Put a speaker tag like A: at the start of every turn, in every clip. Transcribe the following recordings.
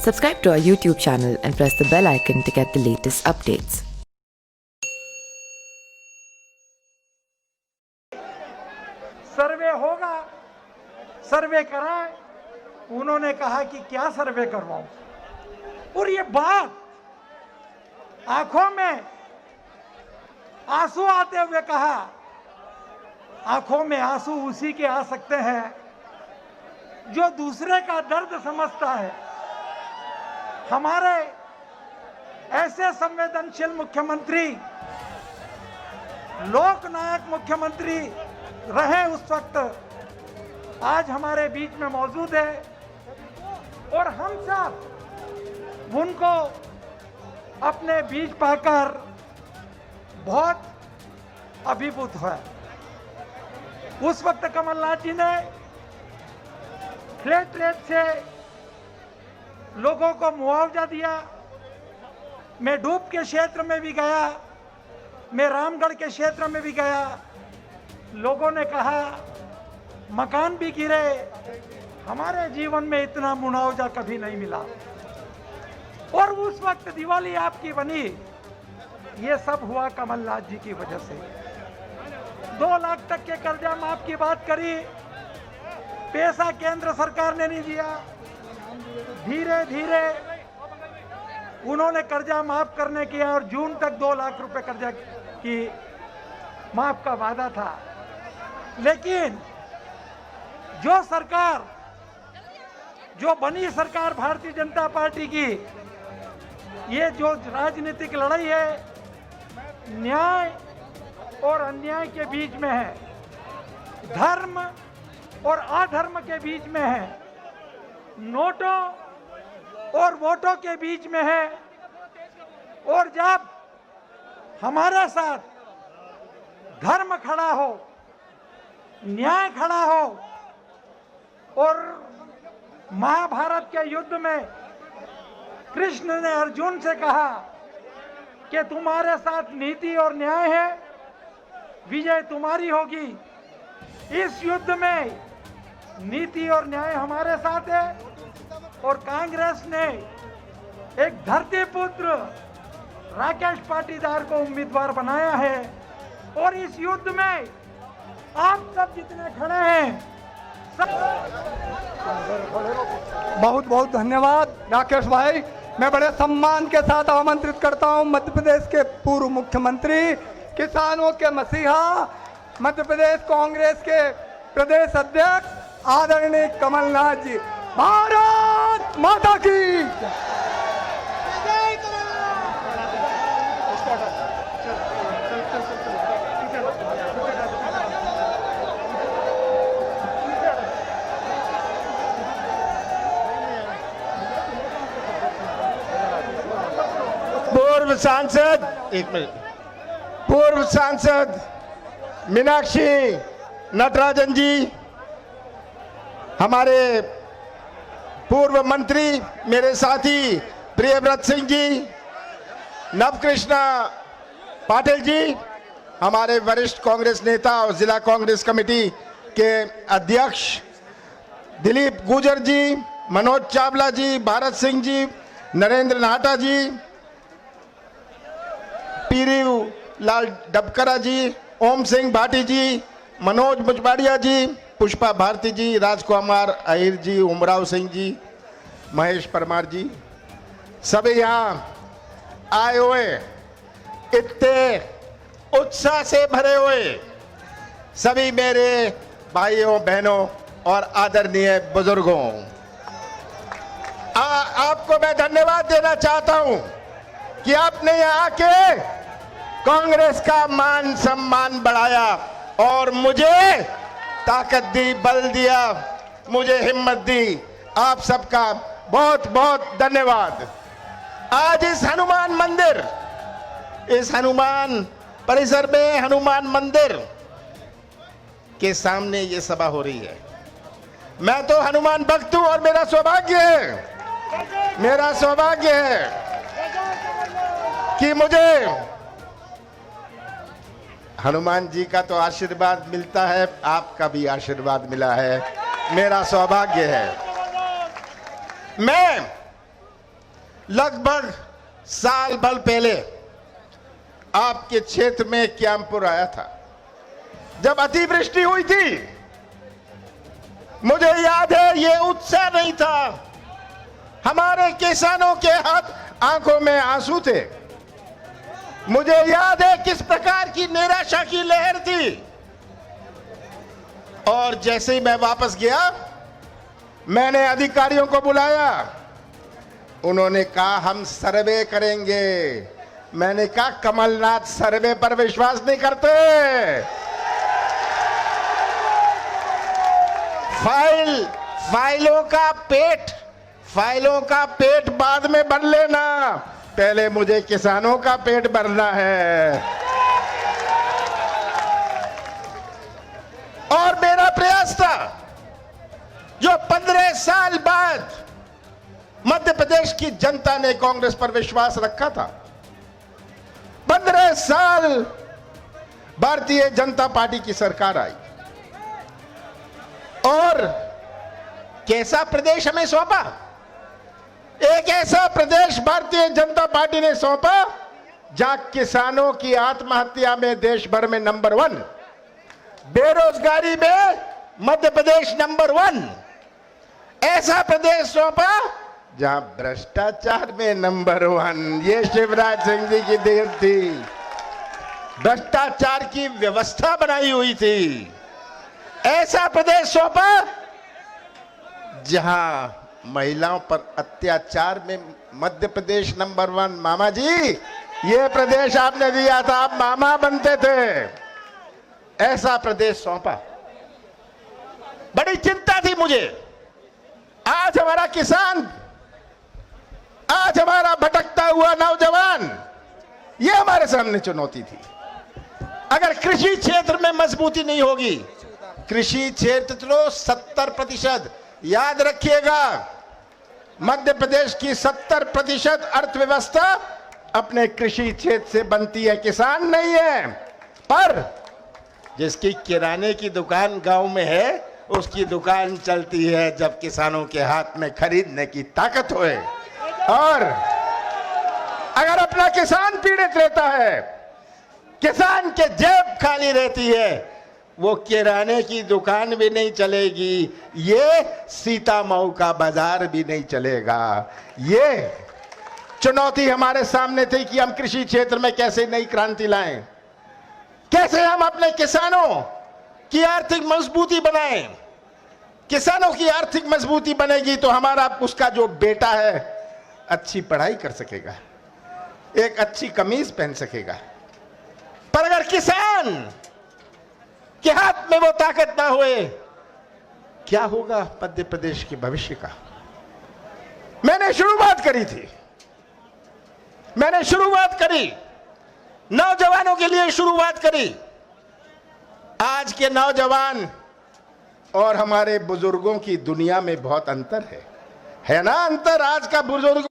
A: Subscribe to our YouTube channel and press the bell icon to get the latest updates.
B: सर्वे होगा, सर्वे कराएं। उन्होंने कहा कि क्या सर्वे करवाऊं, और ये बात आंखों में आंसू आते हुए कहा। आंखों में आंसू उसी के आ सकते हैं जो दूसरे का दर्द समझता है। हमारे ऐसे संवेदनशील मुख्यमंत्री, लोकनायक मुख्यमंत्री रहे उस वक्त, आज हमारे बीच में मौजूद है और हम सब उनको अपने बीच पाकर बहुत अभिभूत हुआ। उस वक्त कमलनाथ जी ने फ्लैट रेट से लोगों को मुआवजा दिया। मैं डूब के क्षेत्र में भी गया, मैं रामगढ़ के क्षेत्र में भी गया। लोगों ने कहा मकान भी गिरे, हमारे जीवन में इतना मुआवजा कभी नहीं मिला। और उस वक्त दिवाली आपकी बनी। ये सब हुआ कमलनाथ जी की वजह से। 2 लाख तक के कर्जा माफ की बात करी, पैसा केंद्र सरकार ने नहीं दिया। धीरे धीरे उन्होंने कर्जा माफ करने किया और जून तक 2 लाख रुपए कर्जा की माफ का वादा था। लेकिन जो सरकार, जो बनी सरकार भारतीय जनता पार्टी की, ये जो राजनीतिक लड़ाई है न्याय और अन्याय के बीच में है, धर्म और अधर्म के बीच में है, नोटों और वोटों के बीच में है। और जब हमारे साथ धर्म खड़ा हो, न्याय खड़ा हो, और महाभारत के युद्ध में कृष्ण ने अर्जुन से कहा कि तुम्हारे साथ नीति और न्याय है, विजय तुम्हारी होगी। इस युद्ध में नीति और न्याय हमारे साथ है और कांग्रेस ने एक धरती पुत्र राकेश पाटीदार को उम्मीदवार बनाया है। और इस युद्ध में आप सब जितने खड़े हैं,
C: बहुत बहुत धन्यवाद राकेश भाई। मैं बड़े सम्मान के साथ आमंत्रित करता हूं मध्य प्रदेश के पूर्व मुख्यमंत्री, किसानों के मसीहा, मध्य प्रदेश कांग्रेस के प्रदेश अध्यक्ष आदरणीय कमलनाथ जी। भारत माता की।
D: पूर्व सांसद, एक मिनट, पूर्व सांसद मीनाक्षी नटराजन जी, हमारे पूर्व मंत्री मेरे साथी प्रियव्रत सिंह जी, नवकृष्णा पाटिल जी, हमारे वरिष्ठ कांग्रेस नेता और जिला कांग्रेस कमेटी के अध्यक्ष दिलीप गुजर जी, मनोज चावला जी, भारत सिंह जी, नरेंद्र नाटा जी, पीरी लाल डबकरा जी, ओम सिंह भाटी जी, मनोज मुजबाड़िया जी, पुष्पा भारती जी, राजकुमार अहिर जी, उमराव सिंह जी, महेश परमार जी, सभी यहाँ आए हुए, इतने उत्साह से भरे हुए सभी मेरे भाइयों बहनों और आदरणीय बुजुर्गों, आपको मैं धन्यवाद देना चाहता हूं कि आपने यहाँ आके कांग्रेस का मान सम्मान बढ़ाया और मुझे ताकत दी, बल दिया, मुझे हिम्मत दी। आप सबका बहुत बहुत धन्यवाद। आज इस हनुमान मंदिर, इस हनुमान परिसर में, हनुमान मंदिर के सामने ये सभा हो रही है। मैं तो हनुमान भक्त हूं और मेरा सौभाग्य है, मेरा सौभाग्य है कि मुझे हनुमान जी का तो आशीर्वाद मिलता है, आपका भी आशीर्वाद मिला है, मेरा सौभाग्य है। मैं लगभग साल भर पहले आपके क्षेत्र में क्यामपुर आया था, जब अतिवृष्टि हुई थी। मुझे याद है ये उत्साह नहीं था, हमारे किसानों के हाथ आंखों में आंसू थे। मुझे याद है किस प्रकार की निराशा की लहर थी। और जैसे ही मैं वापस गया, मैंने अधिकारियों को बुलाया। उन्होंने कहा हम सर्वे करेंगे। मैंने कहा कमलनाथ सर्वे पर विश्वास नहीं करते। फाइलों का पेट बाद में भर लेना, पहले मुझे किसानों का पेट भरना है। और मेरा प्रयास था, जो 15 साल बाद मध्य प्रदेश की जनता ने कांग्रेस पर विश्वास रखा था। 15 साल भारतीय जनता पार्टी की सरकार आई और कैसा प्रदेश हमें सौंपा? एक ऐसा प्रदेश भारतीय जनता पार्टी ने सौंपा जहां किसानों की आत्महत्या में देश भर में नंबर 1, बेरोजगारी में मध्य प्रदेश नंबर 1। ऐसा प्रदेश सौंपा जहां भ्रष्टाचार में नंबर 1। ये शिवराज सिंह जी की देन थी। भ्रष्टाचार की व्यवस्था बनाई हुई थी। ऐसा प्रदेश सौंपा जहां महिलाओं पर अत्याचार में मध्य प्रदेश नंबर 1। मामा जी, ये प्रदेश आपने दिया था, आप मामा बनते थे। ऐसा प्रदेश सौंपा। बड़ी चिंता थी मुझे। आज हमारा किसान, आज हमारा भटकता हुआ नौजवान, ये हमारे सामने चुनौती थी। अगर कृषि क्षेत्र में मजबूती नहीं होगी, कृषि क्षेत्र तो 70%, याद रखिएगा, मध्य प्रदेश की 70% अर्थव्यवस्था अपने कृषि क्षेत्र से बनती है, किसान नहीं है। पर जिसकी किराने की दुकान गांव में है, उसकी दुकान चलती है जब किसानों के हाथ में खरीदने की ताकत होए। और अगर अपना किसान पीड़ित रहता है, किसान के जेब खाली रहती है, वो किराने की दुकान भी नहीं चलेगी, ये सीता मऊ का बाजार भी नहीं चलेगा। ये चुनौती हमारे सामने थी कि हम कृषि क्षेत्र में कैसे नई क्रांति लाएं, कैसे हम अपने किसानों की आर्थिक मजबूती बनाएं। किसानों की आर्थिक मजबूती बनेगी तो हमारा, उसका जो बेटा है, अच्छी पढ़ाई कर सकेगा, एक अच्छी कमीज पहन सकेगा। पर अगर किसान के हाथ में वो ताकत ना होए, क्या होगा मध्य प्रदेश के भविष्य का? मैंने शुरुआत करी थी, मैंने शुरुआत करी, नौजवानों के लिए शुरुआत करी। आज के नौजवान और हमारे बुजुर्गों की दुनिया में बहुत अंतर है ना? अंतर। आज का बुजुर्ग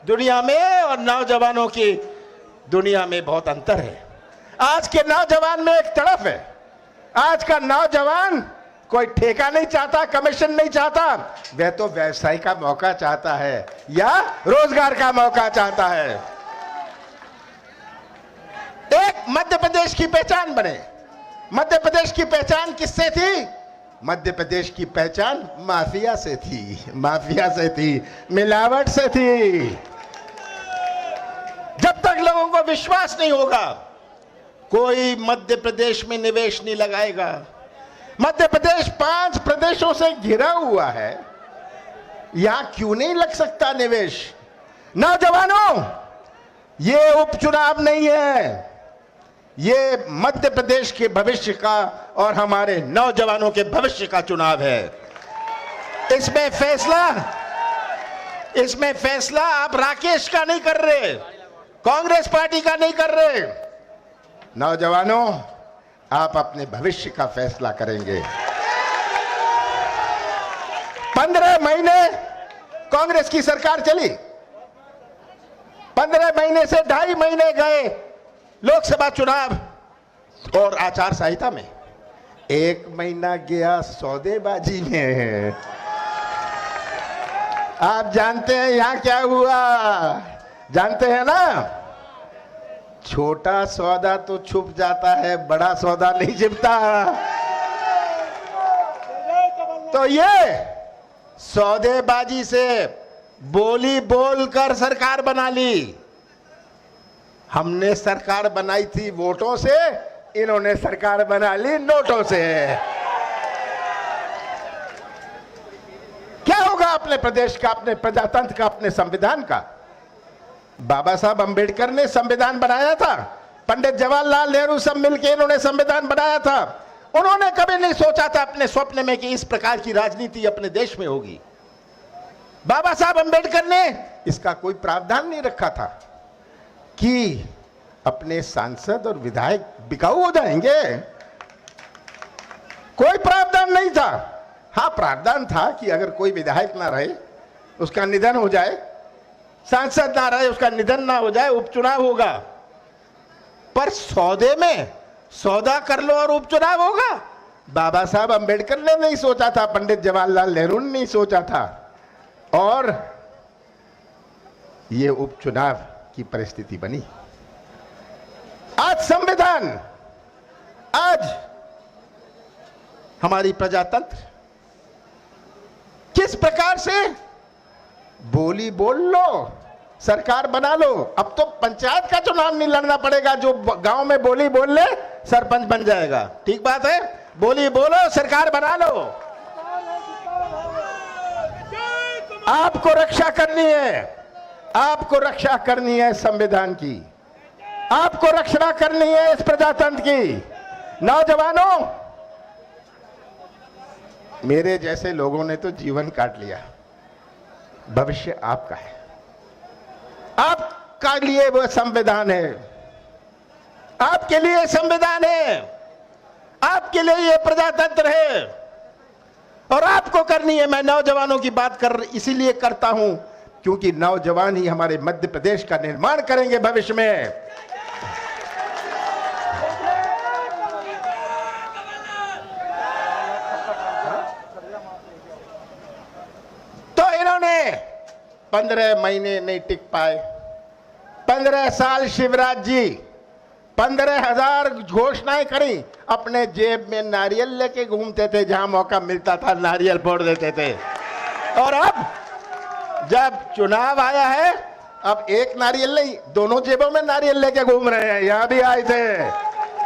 D: दुनिया में और नौजवानों की दुनिया में बहुत अंतर है। आज के नौजवान में एक तड़फ है। आज का नौजवान कोई ठेका नहीं चाहता, कमीशन नहीं चाहता, वह तो व्यवसाय का मौका चाहता है या रोजगार का मौका चाहता है। एक मध्य प्रदेश की पहचान बने। मध्य प्रदेश की पहचान किससे थी? मध्य प्रदेश की पहचान माफिया से थी, माफिया से थी, मिलावट से थी। जब तक लोगों को विश्वास नहीं होगा, कोई मध्य प्रदेश में निवेश नहीं लगाएगा। मध्य प्रदेश 5 प्रदेशों से घिरा हुआ है, यहां क्यों नहीं लग सकता निवेश? नौजवानों, ये उपचुनाव नहीं है, ये मध्य प्रदेश के भविष्य का और हमारे नौजवानों के भविष्य का चुनाव है। इसमें फैसला आप राकेश का नहीं कर रहे, कांग्रेस पार्टी का नहीं कर रहे। नौजवानों, आप अपने भविष्य का फैसला करेंगे। 15 महीने कांग्रेस की सरकार चली, 15 महीने से 2.5 महीने गए लोकसभा चुनाव और आचार संहिता में, 1 महीना गया सौदेबाजी में। आप जानते हैं यहां क्या हुआ, जानते हैं ना? छोटा सौदा तो छुप जाता है, बड़ा सौदा नहीं छिपता। तो ये सौदेबाजी से बोली बोलकर सरकार बना ली। हमने सरकार बनाई थी वोटों से, इन्होंने सरकार बना ली नोटों से। क्या होगा अपने प्रदेश का, अपने प्रजातंत्र का, अपने संविधान का? बाबा साहब अंबेडकर ने संविधान बनाया था, पंडित जवाहरलाल नेहरू सब मिलकर इन्होंने संविधान बनाया था। उन्होंने कभी नहीं सोचा था अपने स्वप्न में कि इस प्रकार की राजनीति अपने देश में होगी। बाबा साहब अंबेडकर ने इसका कोई प्रावधान नहीं रखा था कि अपने सांसद और विधायक बिकाऊ हो जाएंगे। कोई प्रावधान नहीं था। हाँ, प्रावधान था कि अगर कोई विधायक ना रहे, उसका निधन हो जाए, सांसद ना रहे, उसका निधन ना हो जाए, उपचुनाव होगा। पर सौदे में सौदा कर लो और उपचुनाव होगा, बाबा साहब अंबेडकर ने नहीं सोचा था, पंडित जवाहरलाल नेहरू ने नहीं सोचा था। और ये उपचुनाव की परिस्थिति बनी। आज संविधान, आज हमारी प्रजातंत्र किस प्रकार से बोली बोल लो, सरकार बना लो। अब तो पंचायत का चुनाव नहीं लड़ना पड़ेगा, जो गांव में बोली बोल ले सरपंच बन जाएगा। ठीक बात है, बोली बोलो, सरकार बना लो। आपको रक्षा करनी है, आपको रक्षा करनी है संविधान की, आपको रक्षा करनी है इस प्रजातंत्र की। नौजवानों, मेरे जैसे लोगों ने तो जीवन काट लिया, भविष्य आपका है, आपका लिए वो संविधान है, आपके लिए संविधान है, आपके लिए ये प्रजातंत्र है और आपको करनी है। मैं नौजवानों की बात इसीलिए करता हूं क्योंकि नौजवान ही हमारे मध्य प्रदेश का निर्माण करेंगे भविष्य में। तो इन्होंने 15 महीने नहीं टिक पाए, 15 साल शिवराज जी 15,000 घोषणाएं करी, अपने जेब में नारियल लेके घूमते थे, जहां मौका मिलता था नारियल फोड़ देते थे। और अब जब चुनाव आया है, अब एक नारियल नहीं, दोनों जेबों में नारियल लेके घूम रहे हैं। यहां भी आए थे,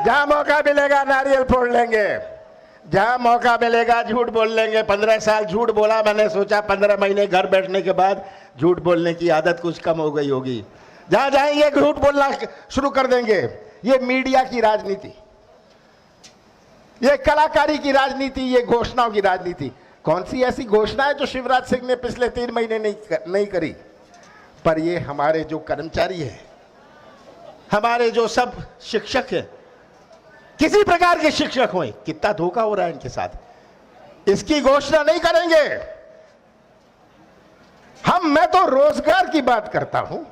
D: जहां मौका मिलेगा नारियल फोड़ लेंगे, जहां मौका मिलेगा झूठ बोल लेंगे। 15 साल झूठ बोला, मैंने सोचा 15 महीने घर बैठने के बाद झूठ बोलने की आदत कुछ कम हो गई होगी। जहां जाएंगे झूठ बोलना शुरू कर देंगे। ये मीडिया की राजनीति, ये कलाकारी की राजनीति, ये घोषणाओं की राजनीति। कौन सी ऐसी घोषणा है जो शिवराज सिंह ने पिछले 3 महीने नहीं करी? पर ये हमारे जो कर्मचारी हैं, हमारे जो सब शिक्षक हैं, किसी प्रकार के शिक्षक हों, कितना धोखा हो रहा है इनके साथ, इसकी घोषणा नहीं करेंगे हम। मैं तो रोजगार की बात करता हूं,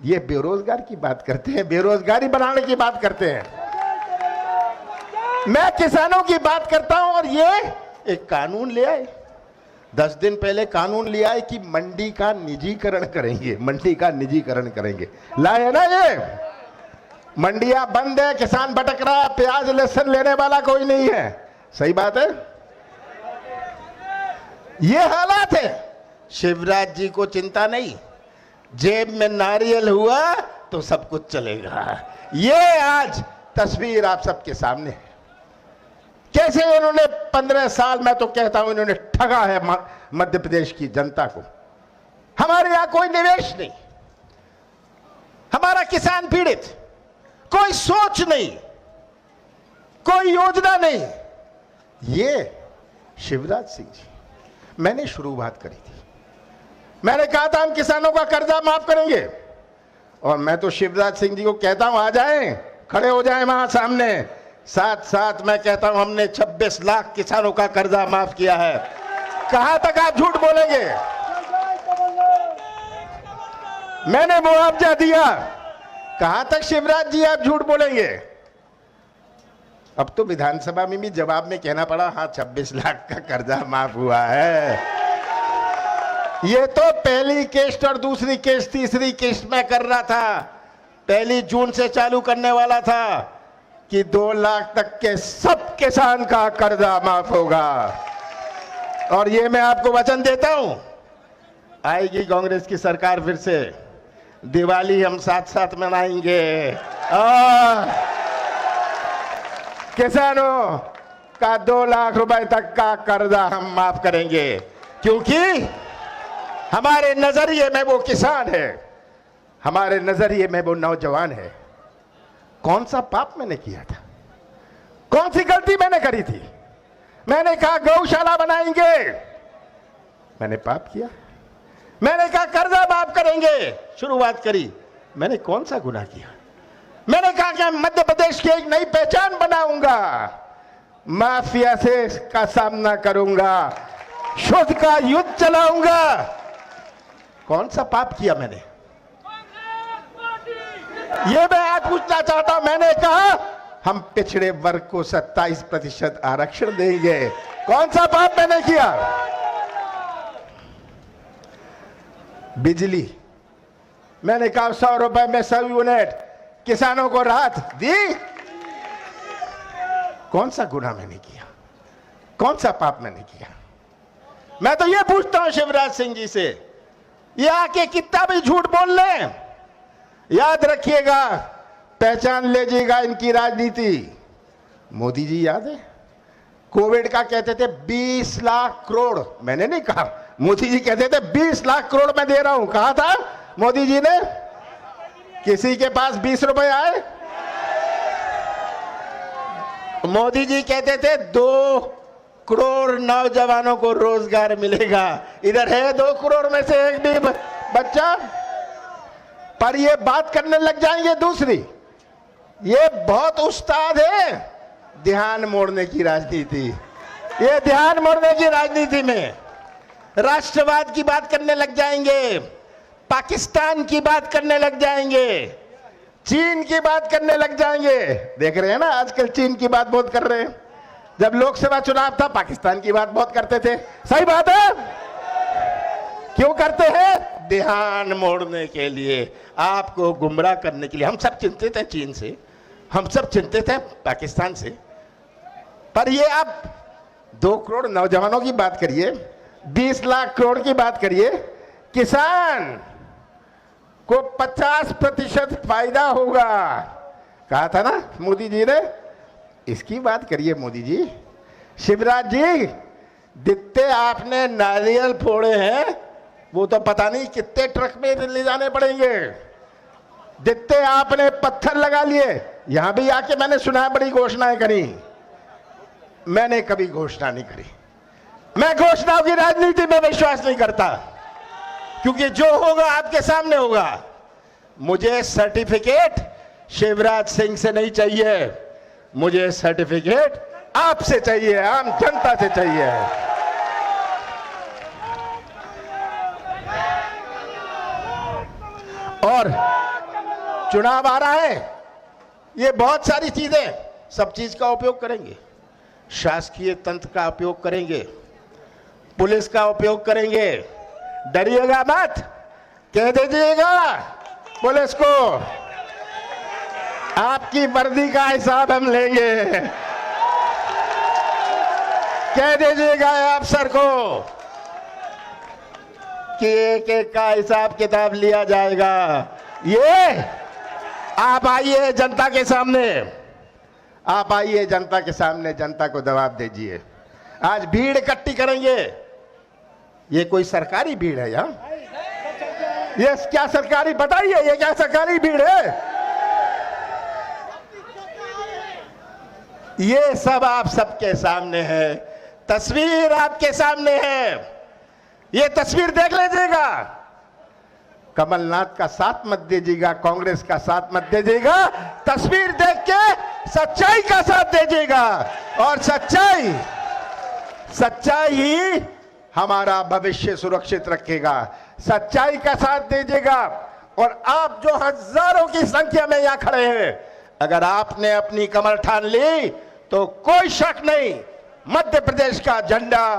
D: ये बेरोजगार की बात करते हैं, बेरोजगारी बनाने की बात करते हैं। मैं किसानों की बात करता हूं और ये एक कानून ले आए, 10 दिन पहले कानून ले आए कि मंडी का निजीकरण करेंगे, मंडी का निजीकरण करेंगे। लाए ना, ये मंडियां बंद है, किसान भटक रहा है, प्याज लहसुन लेने वाला कोई नहीं है। सही बात है, ये हालात है। शिवराज जी को चिंता नहीं, जेब में नारियल हुआ तो सब कुछ चलेगा। ये आज तस्वीर आप सबके सामने है, कैसे इन्होंने 15 साल, मैं तो कहता हूं इन्होंने ठगा है मध्य प्रदेश की जनता को। हमारे यहां कोई निवेश नहीं, हमारा किसान पीड़ित, कोई सोच नहीं, कोई योजना नहीं। ये शिवराज सिंह जी, मैंने शुरुआत करी थी। मैंने कहा था हम किसानों का कर्जा माफ करेंगे, और मैं तो शिवराज सिंह जी को कहता हूं आ जाएं, खड़े हो जाएं वहां सामने। साथ साथ मैं कहता हूं हमने 26 लाख किसानों का कर्जा माफ किया है। कहां तक आप झूठ बोलेंगे? मैंने मुआवजा दिया, कहां तक शिवराज जी आप झूठ बोलेंगे? अब तो विधानसभा में भी जवाब में कहना पड़ा हाँ 26 लाख का कर्जा माफ हुआ है। ये तो पहली किस्त और दूसरी किस्त तीसरी किस्त में कर रहा था। पहली जून से चालू करने वाला था कि 2 लाख तक के सब किसान का कर्जा माफ होगा। और ये मैं आपको वचन देता हूं, आएगी कांग्रेस की सरकार फिर से, दिवाली हम साथ साथ मनाएंगे किसानों का 2 लाख रुपए तक का कर्जा हम माफ करेंगे, क्योंकि हमारे नजरिए में वो किसान है, हमारे नजरिए में वो नौजवान है। कौन सा पाप मैंने किया था? कौन सी गलती मैंने करी थी? मैंने कहा गौशाला बनाएंगे, मैंने पाप किया। मैंने कहा कर्जा माफ करेंगे, शुरुआत करी, मैंने कौन सा गुनाह किया? मैंने कहा कि मध्य प्रदेश की एक नई पहचान बनाऊंगा, माफिया से का सामना करूंगा, शुद्ध का युद्ध चलाऊंगा। कौन सा पाप किया मैंने? ये मैं आज पूछना चाहता हूं। मैंने कहा हम पिछड़े वर्ग को 27% आरक्षण देंगे, कौन सा पाप मैंने किया? बिजली, मैंने कहा 100 रुपए में 100 यूनिट किसानों को राहत दी, कौन सा गुनाह मैंने किया? कौन सा पाप मैंने किया? मैं तो ये पूछता हूं शिवराज सिंह जी से, ये आके कितना भी झूठ बोल ले, याद रखिएगा, पहचान लीजिएगा इनकी राजनीति। मोदी जी याद है कोविड का कहते थे 20 लाख करोड़, मैंने नहीं कहा, मोदी जी कहते थे 20 लाख करोड़ मैं दे रहा हूं। कहा था मोदी जी ने? किसी के पास 20 रुपए आए? मोदी जी कहते थे 2 करोड़ नौजवानों को रोजगार मिलेगा। इधर है 2 करोड़ में से एक भी बच्चा? पर ये बात करने लग जाएंगे दूसरी, ये बहुत उस्ताद है ध्यान मोड़ने की राजनीति। ये ध्यान मोड़ने की राजनीति में राष्ट्रवाद की बात करने लग जाएंगे, पाकिस्तान की बात करने लग जाएंगे, चीन की बात करने लग जाएंगे। देख रहे हैं ना आजकल चीन की बात बहुत कर रहे हैं। जब लोकसभा चुनाव था पाकिस्तान की बात बहुत करते थे। सही बात है, क्यों करते हैं? ध्यान मोड़ने के लिए, आपको गुमराह करने के लिए। हम सब चिंतित हैं चीन से, हम सब चिंतित हैं पाकिस्तान से, पर ये आप 2 करोड़ नौजवानों की बात करिए, 20 लाख करोड़ की बात करिए, किसान को 50% फायदा होगा, कहा था ना मोदी जी ने। इसकी बात करिए मोदी जी। शिवराज जी, जितने आपने नारियल फोड़े हैं वो तो पता नहीं कितने ट्रक में ले जाने पड़ेंगे। जितने आपने पत्थर लगा लिए, यहां भी आके मैंने सुना बड़ी घोषणाएं करी, मैंने कभी घोषणा नहीं करी। मैं घोषणाओं की राजनीति में विश्वास नहीं करता, क्योंकि जो होगा आपके सामने होगा। मुझे सर्टिफिकेट शिवराज सिंह से नहीं चाहिए, मुझे सर्टिफिकेट आपसे चाहिए, आम जनता से चाहिए। और चुनाव आ रहा है, ये बहुत सारी चीजें, सब चीज का उपयोग करेंगे, शासकीय तंत्र का उपयोग करेंगे, पुलिस का उपयोग करेंगे। डरिएगा मत, कह दीजिएगा पुलिस को आपकी वर्दी का हिसाब हम लेंगे, कह दीजिएगा अफसर को कि एक एक का हिसाब किताब लिया जाएगा। ये आप आइए जनता के सामने, आप आइए जनता के सामने, जनता को जवाब दीजिए। आज भीड़ इकट्ठी करेंगे, ये कोई सरकारी भीड़ है यहाँ? ये क्या सरकारी, बताइए ये क्या सरकारी भीड़ है? ये सब आप सबके सामने है, तस्वीर आपके सामने है। ये तस्वीर देख लीजिएगा। कमलनाथ का साथ मत दीजिएगा, कांग्रेस का साथ मत दीजिएगा, तस्वीर देख के सच्चाई का साथ दीजिएगा। और सच्चाई ही हमारा भविष्य सुरक्षित रखेगा। सच्चाई का साथ दीजिएगा। और आप जो हजारों की संख्या में यहां खड़े हैं, अगर आपने अपनी कमर ठान ली तो कोई शक नहीं, मध्य प्रदेश का झंडा,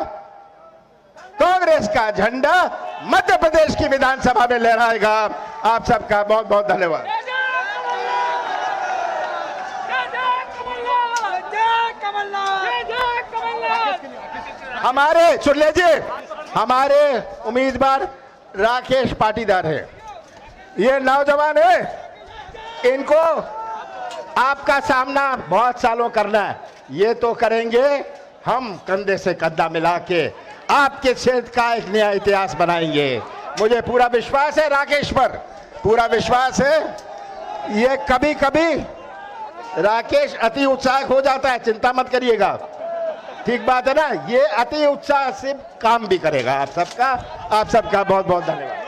D: कांग्रेस का झंडा मध्य प्रदेश की विधानसभा में लहराएगा। आप सबका बहुत बहुत धन्यवाद। हमारे सुन लीजिए, हमारे उम्मीदवार राकेश पाटीदार है। ये नौजवान है, इनको आपका सामना बहुत सालों करना है। ये तो करेंगे, हम कंधे से कंधा मिला के आपके क्षेत्र का एक नया इतिहास बनाएंगे। मुझे पूरा विश्वास है राकेश पर, पूरा विश्वास है। ये कभी कभी राकेश अति उत्साह हो जाता है, चिंता मत करिएगा, ठीक बात है ना। ये अति उत्साह से काम भी करेगा। आप सबका बहुत बहुत धन्यवाद।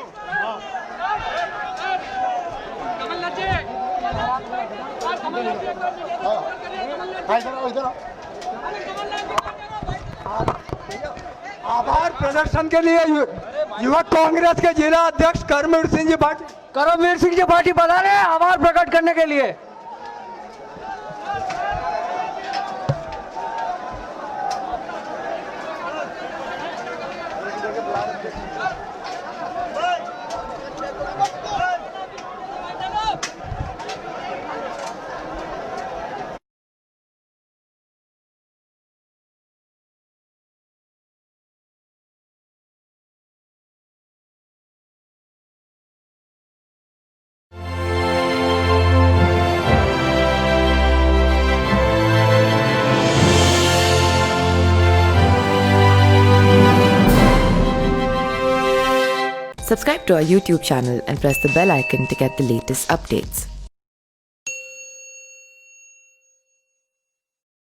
C: आभार प्रदर्शन के लिए युवक कांग्रेस के जिला अध्यक्ष करमवीर सिंह जी पार्टी बता रहे हैं आभार प्रकट करने के लिए।
A: Subscribe to our YouTube channel and press the bell icon to get the latest updates.